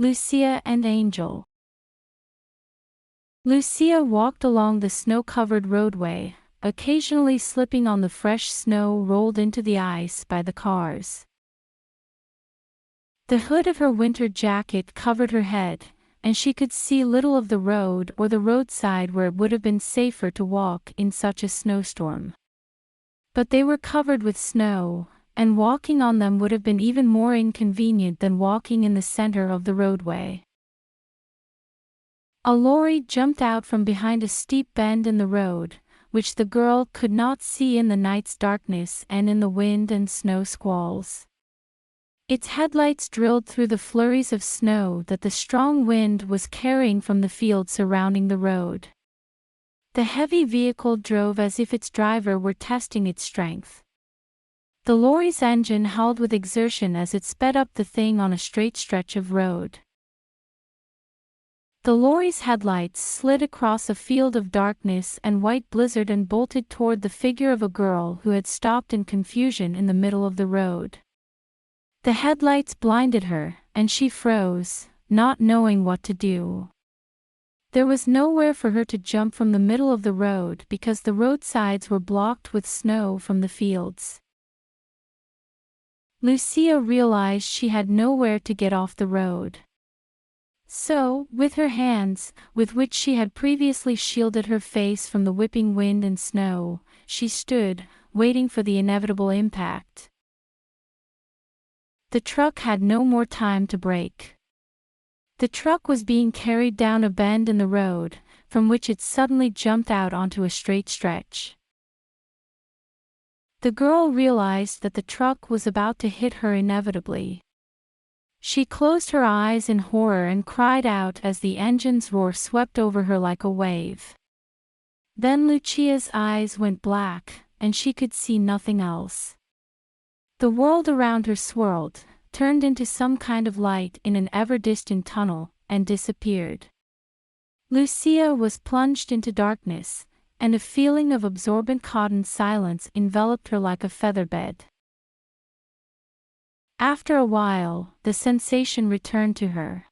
Lucia and Angel. Lucia walked along the snow-covered roadway, occasionally slipping on the fresh snow rolled into the ice by the cars. The hood of her winter jacket covered her head, and she could see little of the road or the roadside where it would have been safer to walk in such a snowstorm. But they were covered with snow, and walking on them would have been even more inconvenient than walking in the center of the roadway. A lorry jumped out from behind a steep bend in the road, which the girl could not see in the night's darkness and in the wind and snow squalls. Its headlights drilled through the flurries of snow that the strong wind was carrying from the field surrounding the road. The heavy vehicle drove as if its driver were testing its strength. The lorry's engine howled with exertion as it sped up the thing on a straight stretch of road. The lorry's headlights slid across a field of darkness and white blizzard and bolted toward the figure of a girl who had stopped in confusion in the middle of the road. The headlights blinded her, and she froze, not knowing what to do. There was nowhere for her to jump from the middle of the road because the roadsides were blocked with snow from the fields. Lucia realized she had nowhere to get off the road. So, with her hands, with which she had previously shielded her face from the whipping wind and snow, she stood, waiting for the inevitable impact. The truck had no more time to brake. The truck was being carried down a bend in the road, from which it suddenly jumped out onto a straight stretch. The girl realized that the truck was about to hit her inevitably. She closed her eyes in horror and cried out as the engine's roar swept over her like a wave. Then Lucia's eyes went black, and she could see nothing else. The world around her swirled, turned into some kind of light in an ever-distant tunnel, and disappeared. Lucia was plunged into darkness, and a feeling of absorbent cotton silence enveloped her like a featherbed. After a while, the sensation returned to her.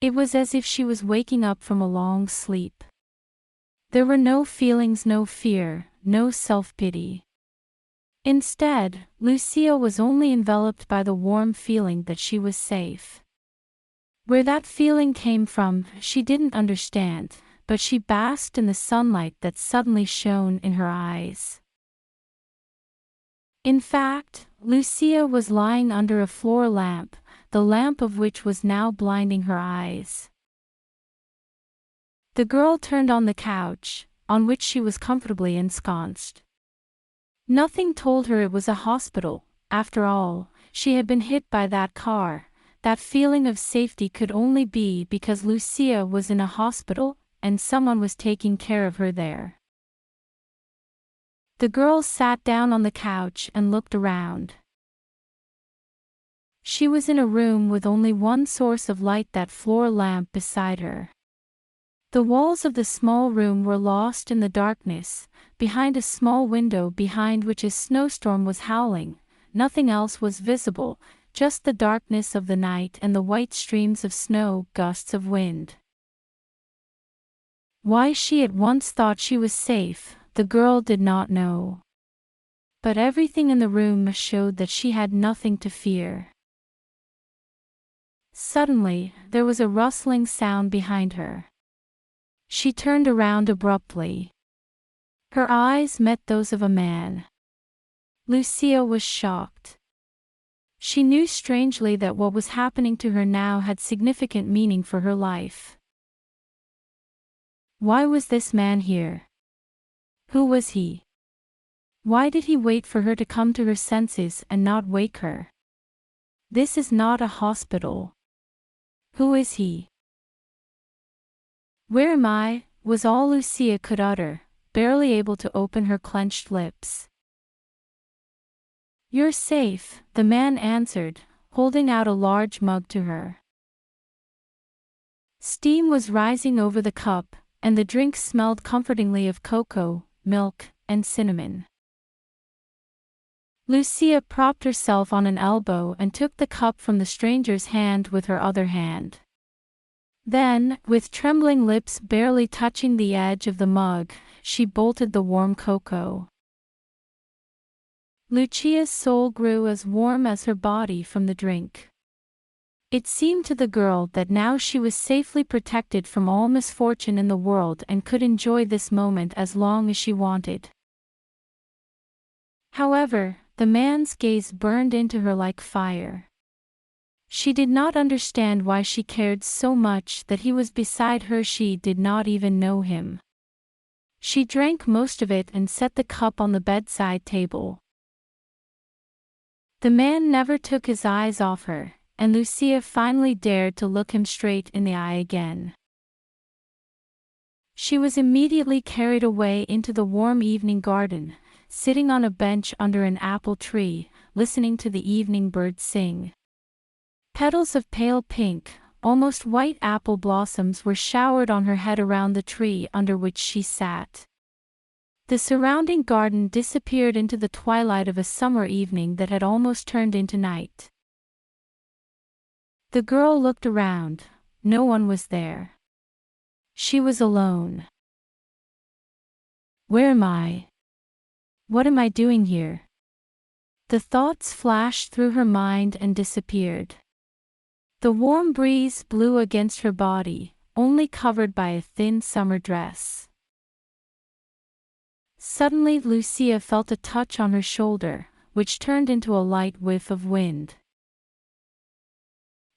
It was as if she was waking up from a long sleep. There were no feelings, no fear, no self-pity. Instead, Lucia was only enveloped by the warm feeling that she was safe. Where that feeling came from, she didn't understand, but she basked in the sunlight that suddenly shone in her eyes. In fact, Lucia was lying under a floor lamp, the lamp of which was now blinding her eyes. The girl turned on the couch, on which she was comfortably ensconced. Nothing told her it was a hospital. After all, she had been hit by that car. That feeling of safety could only be because Lucia was in a hospital, and someone was taking care of her there. The girl sat down on the couch and looked around. She was in a room with only one source of light, that floor lamp beside her. The walls of the small room were lost in the darkness, behind a small window behind which a snowstorm was howling. Nothing else was visible, just the darkness of the night and the white streams of snow, gusts of wind. Why she at once thought she was safe, the girl did not know. But everything in the room showed that she had nothing to fear. Suddenly, there was a rustling sound behind her. She turned around abruptly. Her eyes met those of a man. Lucia was shocked. She knew strangely that what was happening to her now had significant meaning for her life. Why was this man here? Who was he? Why did he wait for her to come to her senses and not wake her? This is not a hospital. Who is he? "Where am I?" was all Lucia could utter, barely able to open her clenched lips. "You're safe," the man answered, holding out a large mug to her. Steam was rising over the cup, and the drink smelled comfortingly of cocoa, milk, and cinnamon. Lucia propped herself on an elbow and took the cup from the stranger's hand with her other hand. Then, with trembling lips barely touching the edge of the mug, she bolted the warm cocoa. Lucia's soul grew as warm as her body from the drink. It seemed to the girl that now she was safely protected from all misfortune in the world and could enjoy this moment as long as she wanted. However, the man's gaze burned into her like fire. She did not understand why she cared so much that he was beside her. She did not even know him. She drank most of it and set the cup on the bedside table. The man never took his eyes off her, and Lucia finally dared to look him straight in the eye again. She was immediately carried away into the warm evening garden, sitting on a bench under an apple tree, listening to the evening birds sing. Petals of pale pink, almost white apple blossoms were showered on her head around the tree under which she sat. The surrounding garden disappeared into the twilight of a summer evening that had almost turned into night. The girl looked around. No one was there. She was alone. Where am I? What am I doing here? The thoughts flashed through her mind and disappeared. The warm breeze blew against her body, only covered by a thin summer dress. Suddenly Lucia felt a touch on her shoulder, which turned into a light whiff of wind.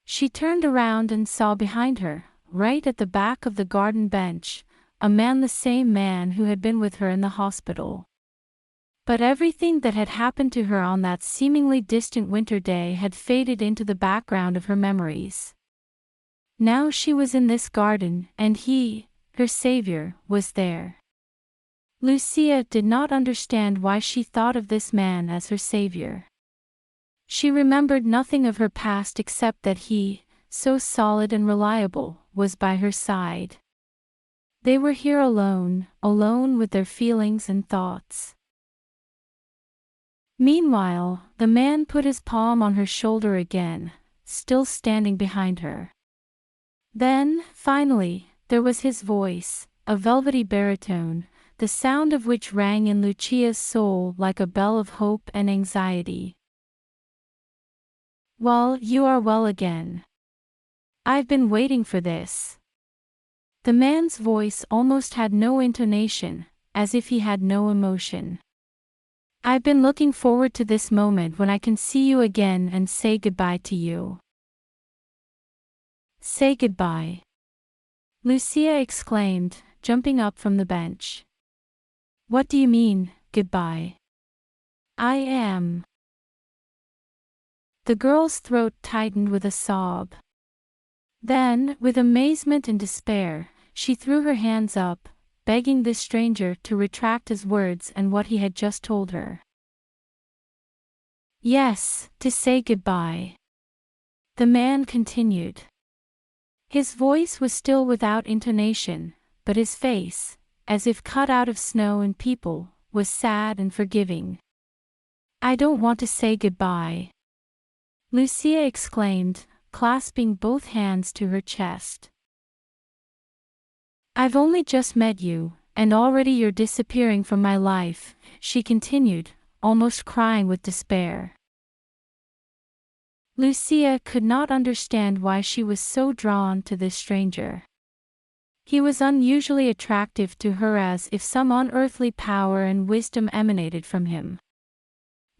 She turned around and saw behind her, right at the back of the garden bench, a man, the same man who had been with her in the hospital. But everything that had happened to her on that seemingly distant winter day had faded into the background of her memories. Now she was in this garden, and he, her savior, was there. Lucia did not understand why she thought of this man as her savior. She remembered nothing of her past except that he, so solid and reliable, was by her side. They were here alone, alone with their feelings and thoughts. Meanwhile, the man put his palm on her shoulder again, still standing behind her. Then, finally, there was his voice, a velvety baritone, the sound of which rang in Lucia's soul like a bell of hope and anxiety. "Well, you are well again. I've been waiting for this." The man's voice almost had no intonation, as if he had no emotion. "I've been looking forward to this moment when I can see you again and say goodbye to you." "Say goodbye?" Lucia exclaimed, jumping up from the bench. "What do you mean, goodbye?" "I am." The girl's throat tightened with a sob. Then, with amazement and despair, she threw her hands up, begging this stranger to retract his words and what he had just told her. "Yes, to say goodbye," the man continued. His voice was still without intonation, but his face, as if cut out of snow and people, was sad and forgiving. "I don't want to say goodbye," Lucia exclaimed, clasping both hands to her chest. "I've only just met you, and already you're disappearing from my life," she continued, almost crying with despair. Lucia could not understand why she was so drawn to this stranger. He was unusually attractive to her, as if some unearthly power and wisdom emanated from him.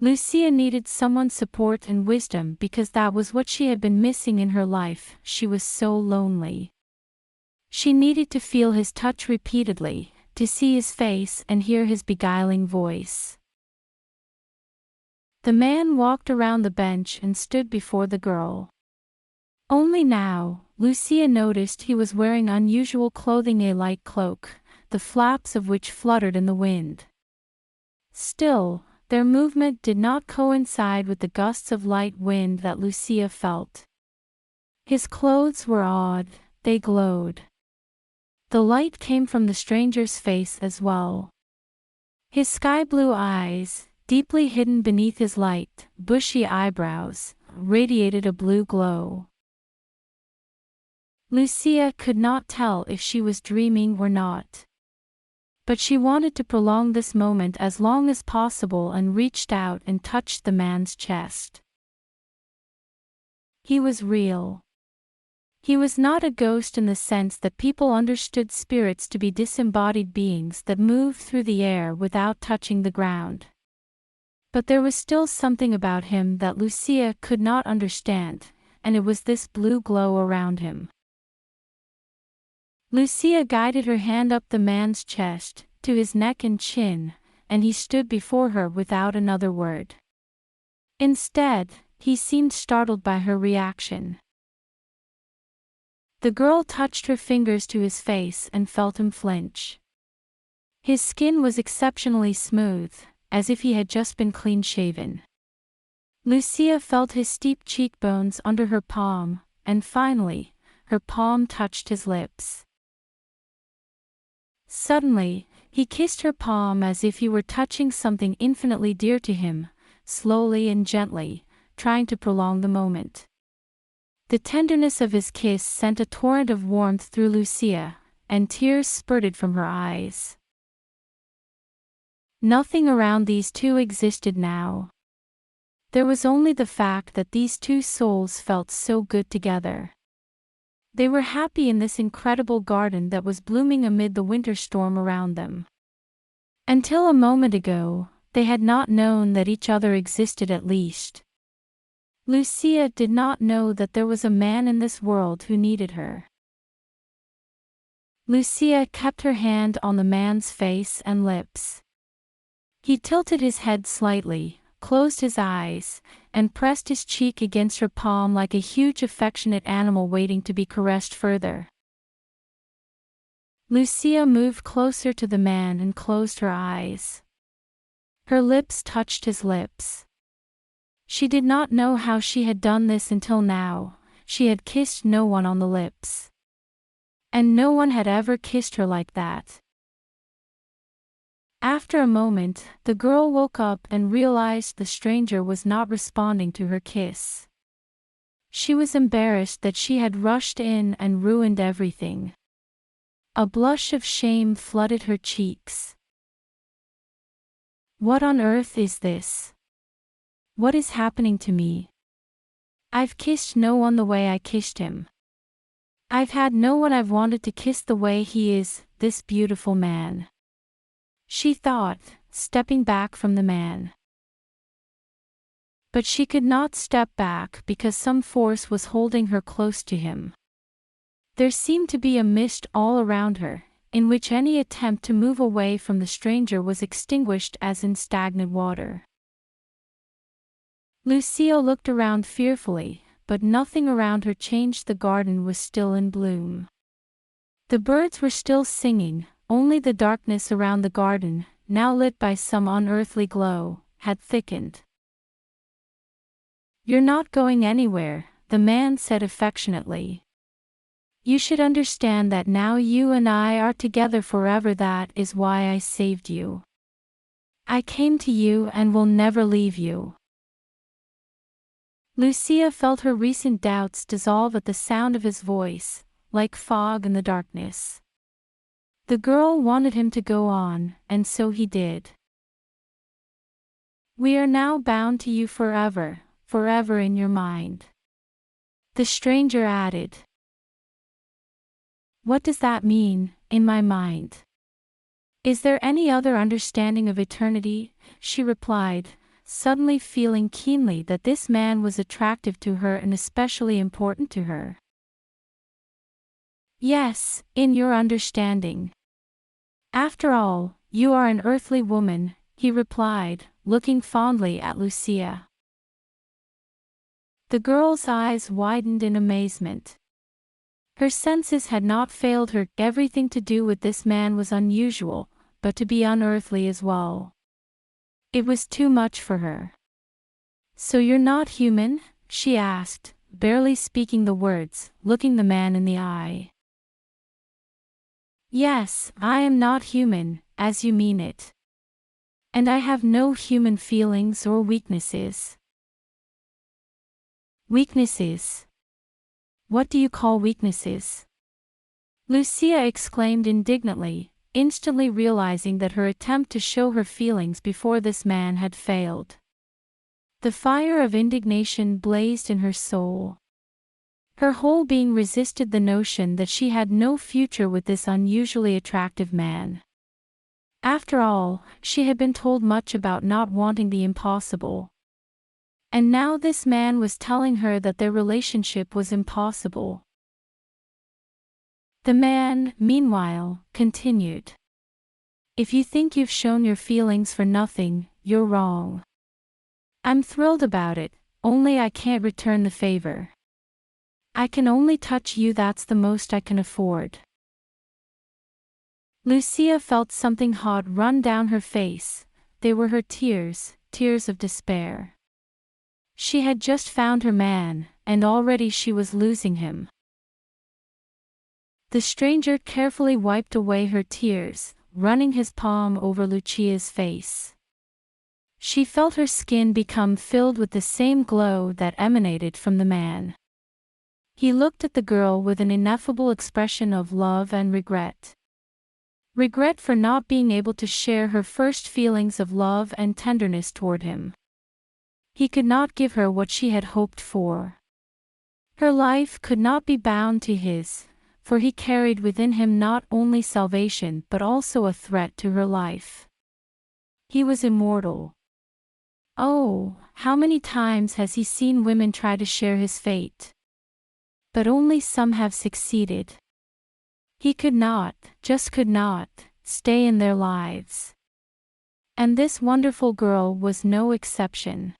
Lucia needed someone's support and wisdom because that was what she had been missing in her life. She was so lonely. She needed to feel his touch repeatedly, to see his face and hear his beguiling voice. The man walked around the bench and stood before the girl. Only now, Lucia noticed he was wearing unusual clothing, a light cloak, the flaps of which fluttered in the wind. Still, their movement did not coincide with the gusts of light wind that Lucia felt. His clothes were odd, they glowed. The light came from the stranger's face as well. His sky-blue eyes, deeply hidden beneath his light, bushy eyebrows, radiated a blue glow. Lucia could not tell if she was dreaming or not. But she wanted to prolong this moment as long as possible and reached out and touched the man's chest. He was real. He was not a ghost in the sense that people understood spirits to be disembodied beings that moved through the air without touching the ground. But there was still something about him that Lucia could not understand, and it was this blue glow around him. Lucia guided her hand up the man's chest, to his neck and chin, and he stood before her without another word. Instead, he seemed startled by her reaction. The girl touched her fingers to his face and felt him flinch. His skin was exceptionally smooth, as if he had just been clean-shaven. Lucia felt his steep cheekbones under her palm, and finally, her palm touched his lips. Suddenly, he kissed her palm as if he were touching something infinitely dear to him, slowly and gently, trying to prolong the moment. The tenderness of his kiss sent a torrent of warmth through Lucia, and tears spurted from her eyes. Nothing around these two existed now. There was only the fact that these two souls felt so good together. They were happy in this incredible garden that was blooming amid the winter storm around them. Until a moment ago, they had not known that each other existed at least. Lucia did not know that there was a man in this world who needed her. Lucia kept her hand on the man's face and lips. He tilted his head slightly, closed his eyes, and pressed his cheek against her palm like a huge affectionate animal waiting to be caressed further. Lucia moved closer to the man and closed her eyes. Her lips touched his lips. She did not know how she had done this until now. She had kissed no one on the lips. And no one had ever kissed her like that. After a moment, the girl woke up and realized the stranger was not responding to her kiss. She was embarrassed that she had rushed in and ruined everything. A blush of shame flooded her cheeks. What on earth is this? What is happening to me? I've kissed no one the way I kissed him. I've had no one I've wanted to kiss the way he is, this beautiful man. She thought, stepping back from the man. But she could not step back because some force was holding her close to him. There seemed to be a mist all around her, in which any attempt to move away from the stranger was extinguished as in stagnant water. Lucia looked around fearfully, but nothing around her changed. The garden was still in bloom. The birds were still singing. Only the darkness around the garden, now lit by some unearthly glow, had thickened. "You're not going anywhere," the man said affectionately. "You should understand that now you and I are together forever. That is why I saved you. I came to you and will never leave you." Lucia felt her recent doubts dissolve at the sound of his voice, like fog in the darkness. The girl wanted him to go on, and so he did. "We are now bound to you forever, forever in your mind," the stranger added. "What does that mean, in my mind? Is there any other understanding of eternity?" she replied, suddenly feeling keenly that this man was attractive to her and especially important to her. "Yes, in your understanding. After all, you are an earthly woman," he replied, looking fondly at Lucia. The girl's eyes widened in amazement. Her senses had not failed her. Everything to do with this man was unusual, but to be unearthly as well. It was too much for her. "So you're not human?" she asked, barely speaking the words, looking the man in the eye. "Yes, I am not human, as you mean it. And I have no human feelings or weaknesses. Weaknesses? What do you call weaknesses? Lucia exclaimed indignantly, instantly realizing that her attempt to show her feelings before this man had failed. The fire of indignation blazed in her soul. Her whole being resisted the notion that she had no future with this unusually attractive man. After all, she had been told much about not wanting the impossible. And now this man was telling her that their relationship was impossible. The man, meanwhile, continued. If you think you've shown your feelings for nothing, you're wrong. I'm thrilled about it, only I can't return the favor. I can only touch you, that's the most I can afford. Lucia felt something hot run down her face. They were her tears, tears of despair. She had just found her man, and already she was losing him. The stranger carefully wiped away her tears, running his palm over Lucia's face. She felt her skin become filled with the same glow that emanated from the man. He looked at the girl with an ineffable expression of love and regret. Regret for not being able to share her first feelings of love and tenderness toward him. He could not give her what she had hoped for. Her life could not be bound to his, for he carried within him not only salvation but also a threat to her life. He was immortal. Oh, how many times has he seen women try to share his fate? But only some have succeeded. He could not, just could not, stay in their lives. And this wonderful girl was no exception.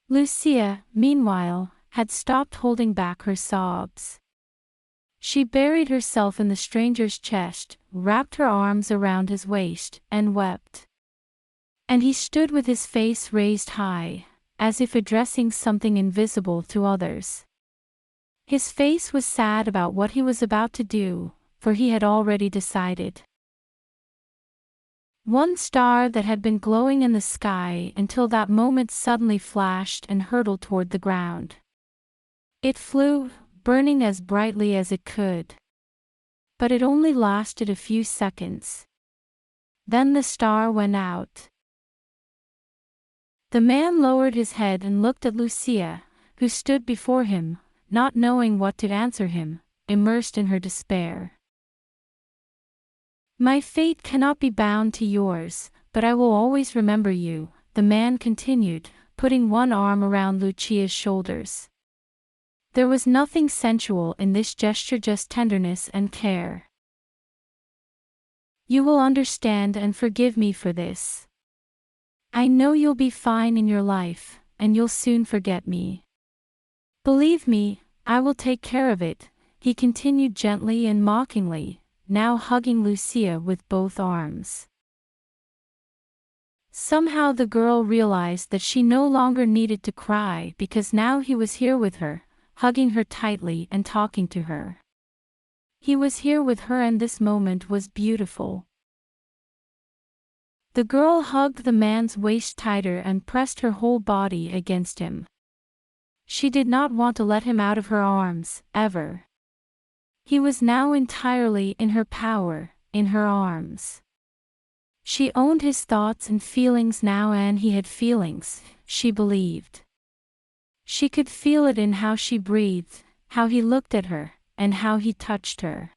Lucia, meanwhile, had stopped holding back her sobs. She buried herself in the stranger's chest, wrapped her arms around his waist, and wept. And he stood with his face raised high, as if addressing something invisible to others. His face was sad about what he was about to do, for he had already decided. One star that had been glowing in the sky until that moment suddenly flashed and hurtled toward the ground. It flew, burning as brightly as it could. But it only lasted a few seconds. Then the star went out. The man lowered his head and looked at Lucia, who stood before him, not knowing what to answer him, immersed in her despair. My fate cannot be bound to yours, but I will always remember you, the man continued, putting one arm around Lucia's shoulders. There was nothing sensual in this gesture, just tenderness and care. You will understand and forgive me for this. I know you'll be fine in your life, and you'll soon forget me. Believe me, I will take care of it, he continued gently and mockingly, now hugging Lucia with both arms. Somehow the girl realized that she no longer needed to cry because now he was here with her, hugging her tightly and talking to her. He was here with her and this moment was beautiful. The girl hugged the man's waist tighter and pressed her whole body against him. She did not want to let him out of her arms, ever. He was now entirely in her power, in her arms. She owned his thoughts and feelings now, and he had feelings, she believed. She could feel it in how she breathed, how he looked at her, and how he touched her.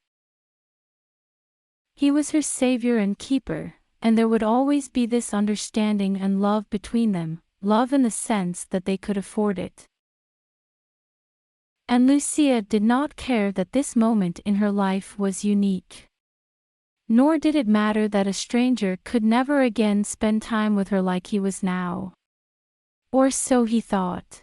He was her savior and keeper, and there would always be this understanding and love between them, love in the sense that they could afford it. And Lucia did not care that this moment in her life was unique. Nor did it matter that a stranger could never again spend time with her like he was now. Or so he thought.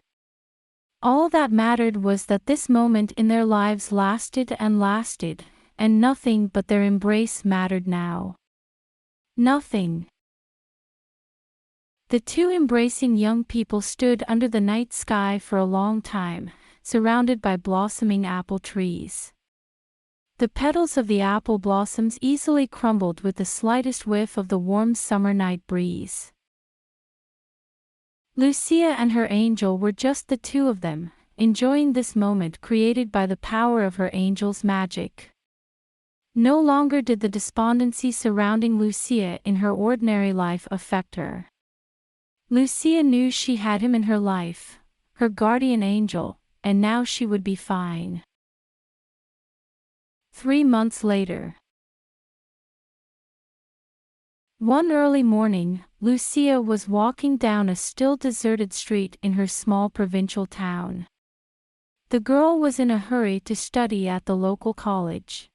All that mattered was that this moment in their lives lasted, and nothing but their embrace mattered now. Nothing. The two embracing young people stood under the night sky for a long time, surrounded by blossoming apple trees. The petals of the apple blossoms easily crumbled with the slightest whiff of the warm summer night breeze. Lucia and her angel were just the two of them, enjoying this moment created by the power of her angel's magic. No longer did the despondency surrounding Lucia in her ordinary life affect her. Lucia knew she had him in her life, her guardian angel, and now she would be fine. 3 months later. One early morning, Lucia was walking down a still deserted street in her small provincial town. The girl was in a hurry to study at the local college.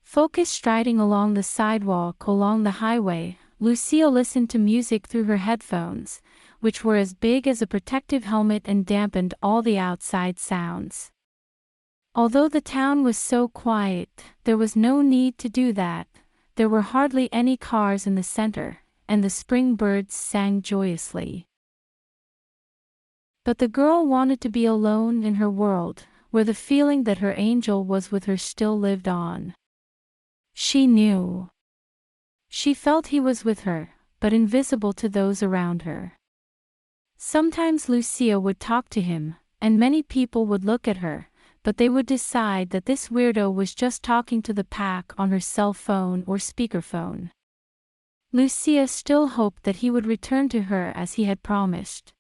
Focused striding along the sidewalk along the highway, Lucia listened to music through her headphones, which were as big as a protective helmet and dampened all the outside sounds. Although the town was so quiet, there was no need to do that. There were hardly any cars in the center, and the spring birds sang joyously. But the girl wanted to be alone in her world, where the feeling that her angel was with her still lived on. She knew. She felt he was with her, but invisible to those around her. Sometimes Lucia would talk to him, and many people would look at her, but they would decide that this weirdo was just talking to the pack on her cell phone or speakerphone. Lucia still hoped that he would return to her as he had promised.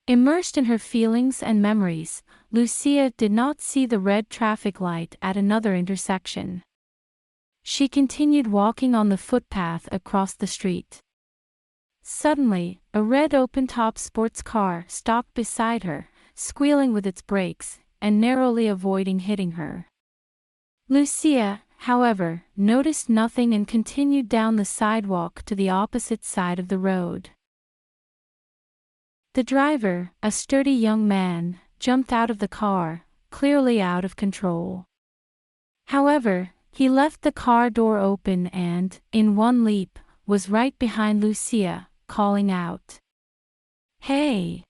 Immersed in her feelings and memories, Lucia did not see the red traffic light at another intersection. She continued walking on the footpath across the street. Suddenly, a red open-top sports car stopped beside her, squealing with its brakes, and narrowly avoiding hitting her. Lucia, however, noticed nothing and continued down the sidewalk to the opposite side of the road. The driver, a sturdy young man, jumped out of the car, clearly out of control. However, he left the car door open and, in one leap, was right behind Lucia, calling out, "Hey!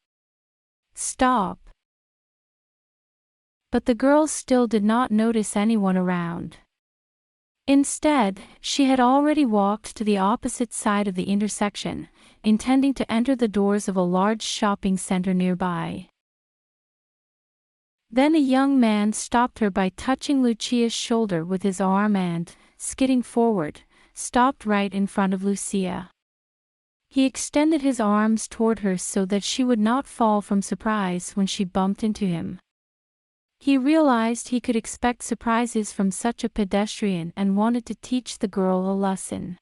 Stop!" But the girl still did not notice anyone around. Instead, she had already walked to the opposite side of the intersection, intending to enter the doors of a large shopping center nearby. Then a young man stopped her by touching Lucia's shoulder with his arm and, skidding forward, stopped right in front of Lucia. He extended his arms toward her so that she would not fall from surprise when she bumped into him. He realized he could expect surprises from such a pedestrian and wanted to teach the girl a lesson.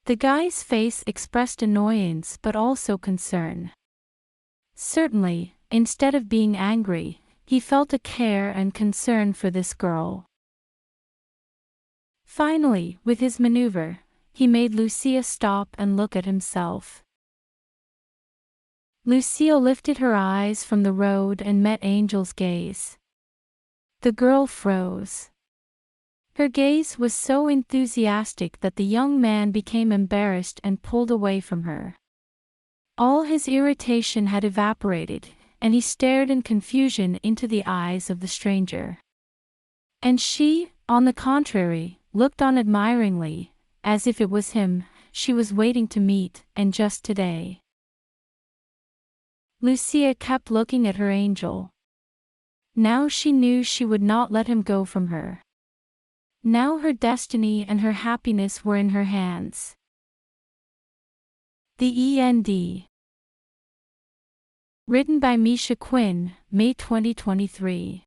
The guy's face expressed annoyance but also concern. Certainly, instead of being angry, he felt a care and concern for this girl. Finally, with his maneuver, he made Lucia stop and look at himself. Lucia lifted her eyes from the road and met Angel's gaze. The girl froze. Her gaze was so enthusiastic that the young man became embarrassed and pulled away from her. All his irritation had evaporated, and he stared in confusion into the eyes of the stranger. And she, on the contrary, looked on admiringly, as if it was him she was waiting to meet, and just today. Lucia kept looking at her angel. Now she knew she would not let him go from her. Now her destiny and her happiness were in her hands. The End. Written by Misha Quinn, May 2023.